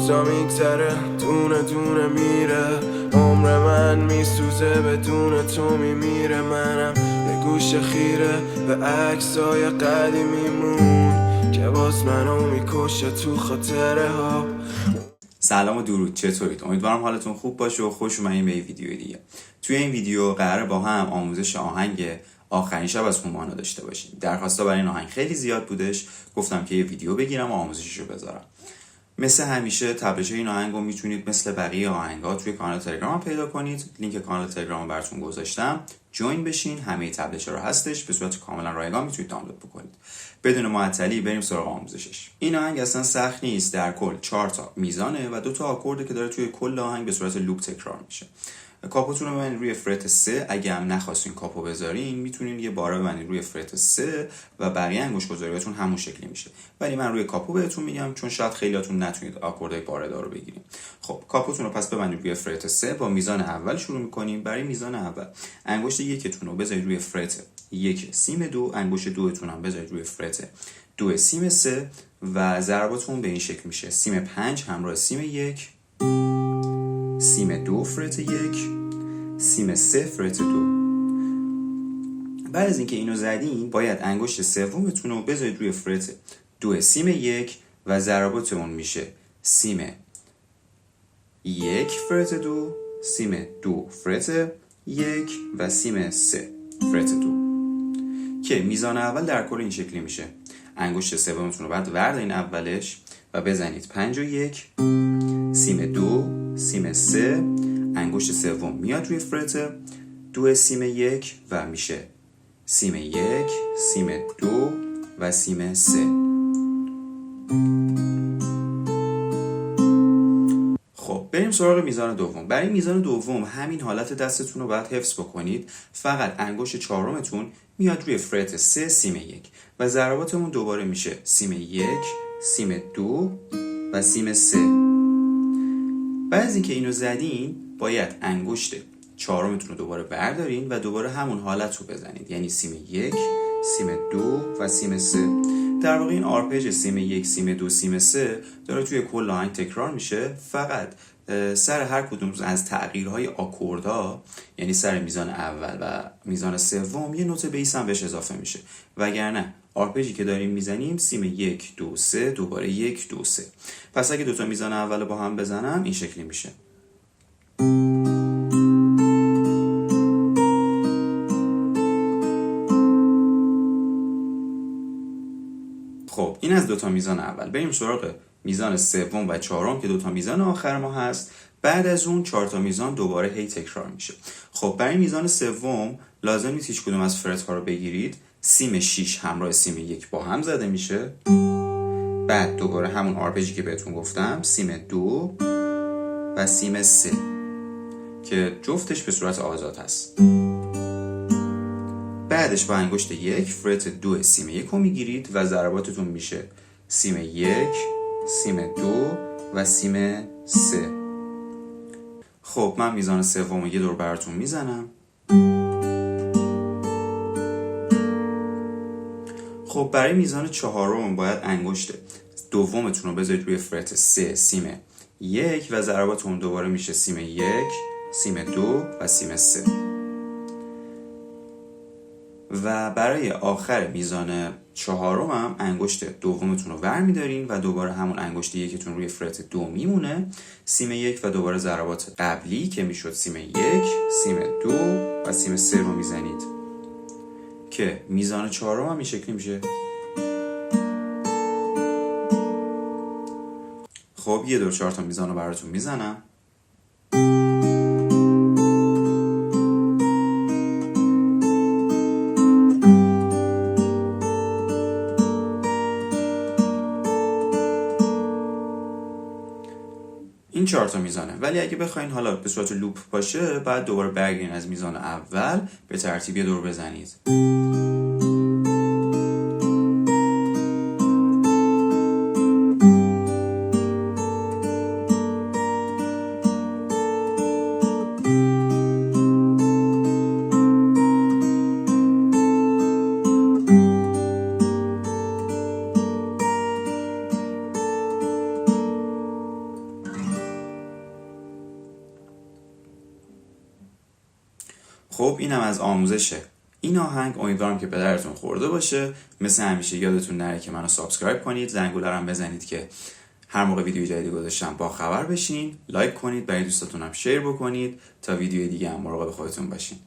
روزا میگذره دونه دونه میره، عمر من میسوزه بدون تو میمیره. منم یه گوش خیره به عکسای قدیمیمون که باز منو میکشه تو خاطره ها. سلام و درود، چطورید؟ امیدوارم حالتون خوب باشه و خوش اومدین به این ویدیو دیگه. توی این ویدیو قراره با هم آموزش آهنگ آخرین شب از هومانا داشته باشیم. درخواستا برای این آهنگ خیلی زیاد بودش، گفتم که یه ویدیو بگیرم و آموزشش رو بذارم. مثل همیشه تبلیغ این آهنگ رو میتونید مثل بقیه آهنگ‌ها توی کانال تلگرام پیدا کنید. لینک کانال تلگرام رو براتون گذاشتم، جوین بشین. همه تبلیغ رو هستش، به صورت کاملا رایگان میتونید دانلود بکنید. بدون معطلی بریم سراغ آموزشش. این آهنگ اصلا سخت نیست، در کل 4 تا میزانه و 2 تا آکورده که داره توی کل آهنگ به صورت لوپ تکرار میشه. کاپوتون رو ببینید روی فرت 3. اگه هم نخواستین کاپو بذارین میتونین یه باره ببندید روی فرت 3 و بقیه انگشت گذاریاتون همون شکلی میشه. ولی من روی کاپو بهتون میگم چون شاید خیلیاتون نتونید آکوردهای باره دار رو بگیریم. خب کاپوتون رو پس ببندید روی فرت 3. با میزان اول شروع میکنیم. برای میزان اول انگشت یکتون رو بذارید روی فرت 1 سیم 2، انگشت دوتون هم بذارید روی فرت 2 سیم 3 و ضرباتون به این شکل میشه: سیم 5 همراه سیم 1، سیم 2 فرت 1، سیم 3 فرت 2. بعد از اینکه اینو زدین باید انگشت سومتون رو بذارید روی فرت 2 سیم 1 و ضربات اون میشه سیم 1 فرت 2، سیم 2 فرت 1 و سیم 3 فرت 2 که میزان اول در کل این شکلی میشه. انگشت سومتون رو بعد وردارین اولش و بزنید 5 و 1، سیم 2، سیم 3، انگشت سوم میاد روی فرت 2 سیم 1 و میشه سیم 1، سیم 2 و سیم 3. خب بریم سراغ میزان دوم. برای میزان دوم همین حالت دستتون رو باید حفظ بکنید. فقط انگشت چهارمتون میاد روی فرت 3 سیم 1 و ضرباتمون دوباره میشه سیم 1، سیم 2 و سیم 3. بعد از اینکه اینو زدین باید انگشت چهارمتون رو دوباره بردارین و دوباره همون حالت رو بزنید، یعنی سیم 1، سیم 2 و سیم 3. در واقع این آرپیج سیم 1، سیم 2، سیم 3 داره توی کل آهنگ تکرار میشه. فقط سر هر کدوم از تغییرهای آکوردها، یعنی سر میزان اول و میزان سوم، یه نوت بیس هم بهش اضافه میشه. وگرنه آرپیجی که داریم میزنیم سیم 1 2 3 دوباره 1 2 3. پس اگه دوتا میزان اول با هم بزنم این شکلی میشه. خب این از دوتا میزان اول. بریم سراغ میزان سوم و چهارم که دوتا میزان آخر ما هست. بعد از اون 4 تا میزان دوباره هی تکرار میشه. خب برای میزان سوم لازم نیست هیچ کدوم از فرت ها رو بگیرید. سیم 6 همراه سیم 1 با هم زده میشه. بعد دوباره همون آرپیجی که بهتون گفتم، سیم 2 و سیم 3 که جفتش به صورت آزاد هست. بعدش با انگشت 1 فرت 2 سیم 1 رو میگیرید و ضرباتتون میشه سیم 1، سیم 2 و سیم 3. خب من میزان سوم رو یه دور براتون میزنم. خب برای میزان چهارم باید انگشت دومتون رو بذارید روی فرت 3 سیم 1 و ضرباتون دوباره میشه سیم 1، سیم 2 و سیم 3. و برای آخر میزان چهارم هم انگشت دومتون رو ور میدارین و دوباره همون انگشت یکتون روی فرت 2 میمونه، سیم 1 و دوباره ضربات قبلی که میشد سیم 1، سیم 2 و سیم 3 رو میزنید که میزان چهارم هم این شکلی میشه. خب یه دور 4 تا میزان رو براتون میزنم. این 4 تا میزانه، ولی اگه بخواین حالا به صورت لوپ باشه بعد دوباره برگردین از میزان اول به ترتیب یه دور بزنید. خب اینم از آموزشه این آهنگ. امیدوارم که به درتون خورده باشه. مثل همیشه یادتون نره که منو سابسکرایب کنید، زنگوله رو هم بزنید که هر موقع ویدیو جدیدی گذاشتم با خبر بشین. لایک کنید، برای دوستاتون هم شیر بکنید تا ویدیو دیگه هم مراقب خودتون باشین.